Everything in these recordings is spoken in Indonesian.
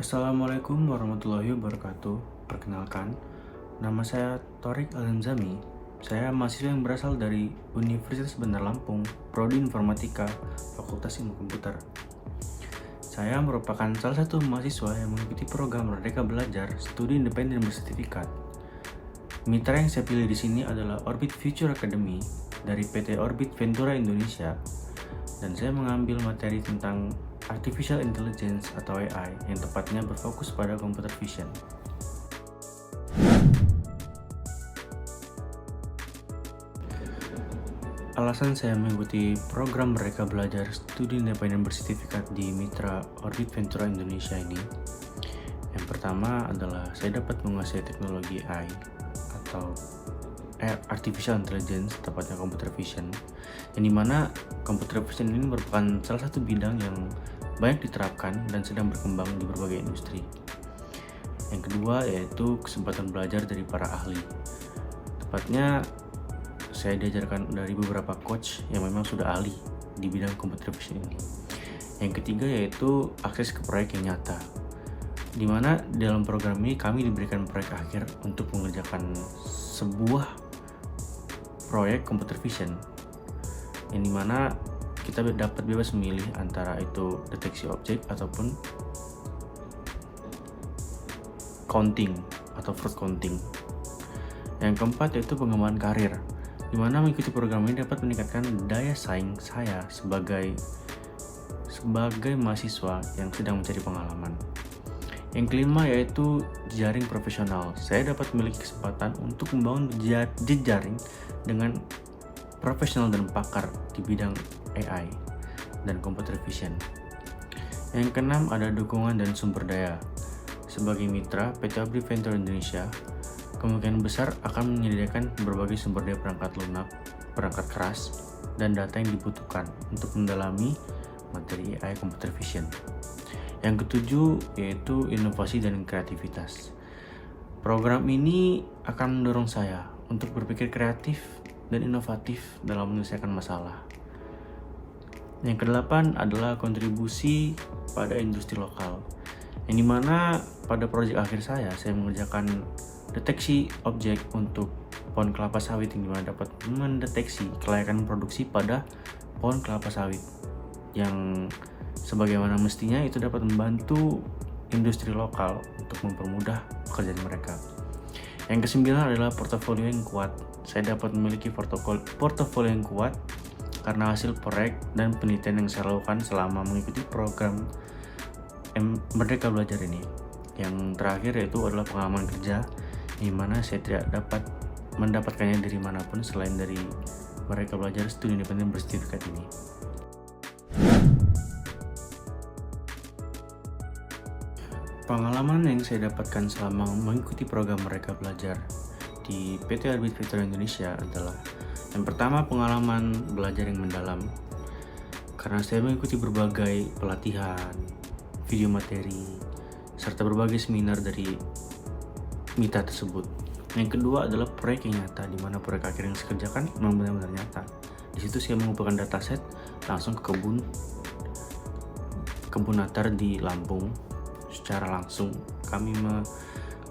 Assalamualaikum warahmatullahi wabarakatuh. Perkenalkan, nama saya Torik Alanzami. Saya mahasiswa yang berasal dari Universitas Bandar Lampung, Prodi Informatika, Fakultas Ilmu Komputer. Saya merupakan salah satu mahasiswa yang mengikuti program Merdeka Belajar Studi Independen Bersertifikat. Mitra yang saya pilih di sini adalah Orbit Future Academy dari PT Orbit Ventura Indonesia, dan saya mengambil materi tentang Artificial Intelligence atau AI yang tepatnya berfokus pada computer vision. Alasan saya mengikuti program Merdeka Belajar Studi Independen Bersertifikat di Mitra Orbit Ventura Indonesia ini, yang pertama adalah saya dapat menguasai teknologi AI atau Artificial Intelligence, tepatnya computer vision, yang dimana computer vision ini merupakan salah satu bidang yang banyak diterapkan dan sedang berkembang di berbagai industri. Yang kedua yaitu kesempatan belajar dari para ahli. Tepatnya saya diajarkan dari beberapa coach yang memang sudah ahli di bidang computer vision ini. Yang ketiga yaitu akses ke proyek yang nyata, di mana dalam program ini kami diberikan proyek akhir untuk mengerjakan sebuah proyek computer vision, yang dimana kita dapat bebas memilih antara itu deteksi objek ataupun counting atau fruit counting. Yang keempat yaitu pengembangan karir, di mana mengikuti program ini dapat meningkatkan daya saing saya sebagai mahasiswa yang sedang mencari pengalaman. Yang kelima yaitu jejaring profesional. Saya dapat memiliki kesempatan untuk membangun jejaring dengan profesional dan pakar di bidang AI dan computer vision. Yang keenam ada dukungan dan sumber daya. Sebagai mitra PT Orbit Ventura Indonesia, kemungkinan besar akan menyediakan berbagai sumber daya perangkat lunak, perangkat keras, dan data yang dibutuhkan untuk mendalami materi AI computer vision. Yang ketujuh yaitu inovasi dan kreativitas. Program ini akan mendorong saya untuk berpikir kreatif dan inovatif dalam menyelesaikan masalah. Yang kedelapan adalah kontribusi pada industri lokal, yang dimana pada proyek akhir saya mengerjakan deteksi objek untuk pohon kelapa sawit, yang dimana dapat mendeteksi kelayakan produksi pada pohon kelapa sawit yang sebagaimana mestinya itu dapat membantu industri lokal untuk mempermudah pekerjaan mereka. Yang kesembilan adalah portofolio yang kuat. Saya dapat memiliki portofolio yang kuat karena hasil proyek dan penelitian yang saya lakukan selama mengikuti program Merdeka Belajar ini. Yang terakhir yaitu adalah pengalaman kerja, di mana saya tidak dapat mendapatkannya dari manapun selain dari Merdeka Belajar Studi Independen Bersertifikat ini. Pengalaman yang saya dapatkan selama mengikuti program Merdeka Belajar di PT Orbit Ventura Indonesia adalah yang pertama, pengalaman belajar yang mendalam, karena saya mengikuti berbagai pelatihan, video materi, serta berbagai seminar dari mitra tersebut. Yang kedua adalah proyek yang nyata, di mana proyek akhir yang saya kerjakan memang benar-benar nyata. Di situ saya mengumpulkan dataset langsung ke kebun natar di Lampung. Secara langsung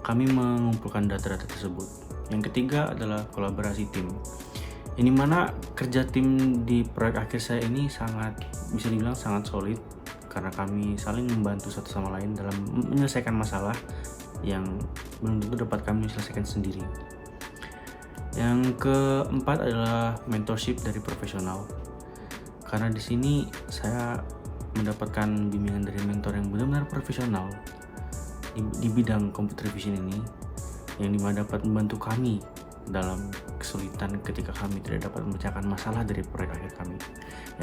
kami mengumpulkan data-data tersebut. Yang ketiga adalah kolaborasi tim. Ini mana kerja tim di proyek akhir saya ini bisa dibilang sangat solid, karena kami saling membantu satu sama lain dalam menyelesaikan masalah yang belum tentu dapat kami selesaikan sendiri. Yang keempat adalah mentorship dari profesional, karena di sini saya mendapatkan bimbingan dari mentor yang benar-benar profesional di bidang computer vision ini, yang dimana dapat membantu kami dalam kesulitan ketika kami tidak dapat memecahkan masalah dari proyek akhir kami.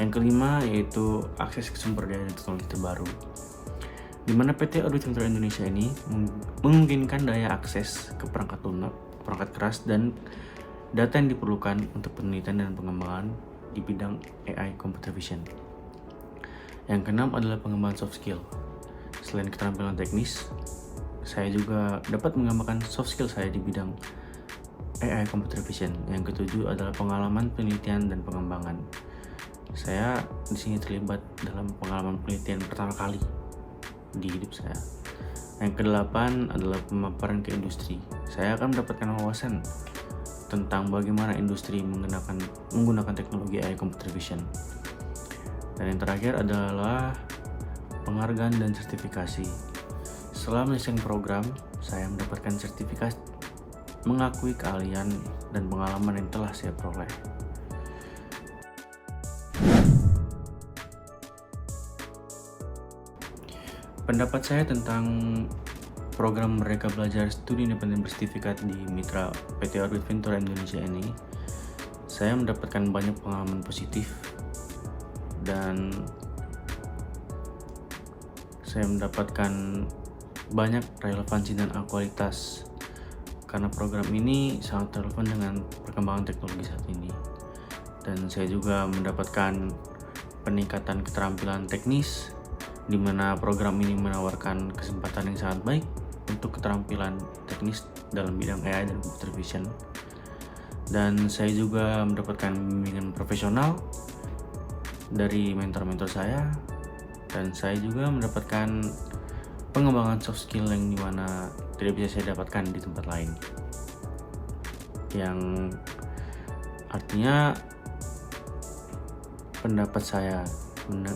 Yang kelima yaitu akses ke sumber daya dan teknologi terbaru, di mana PT Orbit Ventura Indonesia ini memungkinkan daya akses ke perangkat lunak, perangkat keras, dan data yang diperlukan untuk penelitian dan pengembangan di bidang AI computer vision. Yang keenam adalah pengembangan soft skill. Selain keterampilan teknis, saya juga dapat mengembangkan soft skill saya di bidang AI computer vision. Yang ketujuh adalah pengalaman penelitian dan pengembangan. Saya di sini terlibat dalam pengalaman penelitian pertama kali di hidup saya. Yang kedelapan adalah pemaparan ke industri. Saya akan mendapatkan wawasan tentang bagaimana industri menggunakan teknologi AI computer vision. Dan yang terakhir adalah penghargaan dan sertifikasi. Setelah menyelesaikan program, saya mendapatkan sertifikat mengakui keahlian dan pengalaman yang telah saya peroleh. Pendapat saya tentang program Merdeka Belajar Studi Independen Bersertifikat di Mitra PT Orbit Ventura Indonesia ini, saya mendapatkan banyak pengalaman positif dan saya mendapatkan banyak relevansi dan akualitas karena program ini sangat relevan dengan perkembangan teknologi saat ini. Dan saya juga mendapatkan peningkatan keterampilan teknis di mana program ini menawarkan kesempatan yang sangat baik untuk keterampilan teknis dalam bidang AI dan computer vision. Dan saya juga mendapatkan bimbingan profesional dari mentor-mentor saya, dan saya juga mendapatkan pengembangan soft skill yang dimana tidak bisa saya dapatkan di tempat lain, yang artinya pendapat saya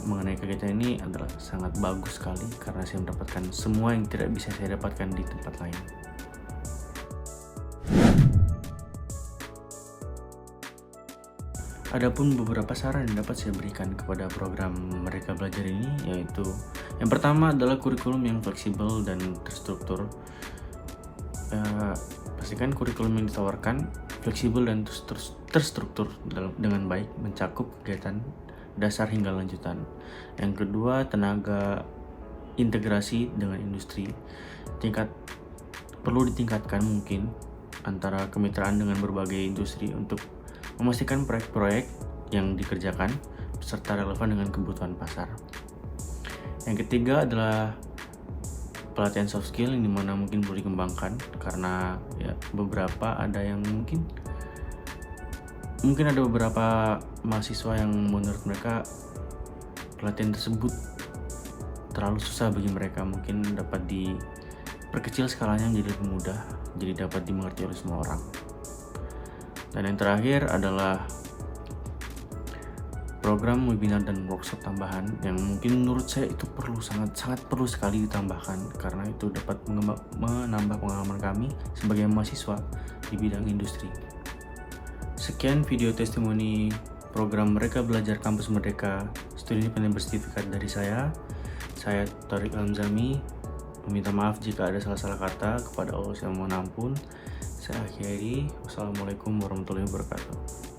mengenai kegiatan ini adalah sangat bagus sekali karena saya mendapatkan semua yang tidak bisa saya dapatkan di tempat lain. Adapun beberapa saran yang dapat saya berikan kepada program Merdeka Belajar ini, yaitu yang pertama adalah kurikulum yang fleksibel dan terstruktur. Pastikan kurikulum yang ditawarkan fleksibel dan terstruktur dengan baik, mencakup kegiatan dasar hingga lanjutan. Yang kedua, tenaga integrasi dengan industri. Perlu ditingkatkan mungkin antara kemitraan dengan berbagai industri untuk memastikan proyek-proyek yang dikerjakan serta relevan dengan kebutuhan pasar. Yang ketiga adalah pelatihan soft skill yang dimana mungkin perlu dikembangkan karena beberapa ada yang mungkin ada beberapa mahasiswa yang menurut mereka pelatihan tersebut terlalu susah bagi mereka, mungkin dapat diperkecil skalanya menjadi lebih mudah, jadi dapat dimengerti oleh semua orang. Dan yang terakhir adalah program webinar dan workshop tambahan yang mungkin menurut saya itu sangat perlu sekali ditambahkan karena itu dapat menambah pengalaman kami sebagai mahasiswa di bidang industri. Sekian video testimoni program Merdeka Belajar Kampus Merdeka Studi Independen Bersertifikat dari saya. Saya Thoriq Almzami, meminta maaf jika ada salah-salah kata. Kepada Allah saya mohon ampun. Saya akhiri. Wassalamualaikum warahmatullahi wabarakatuh.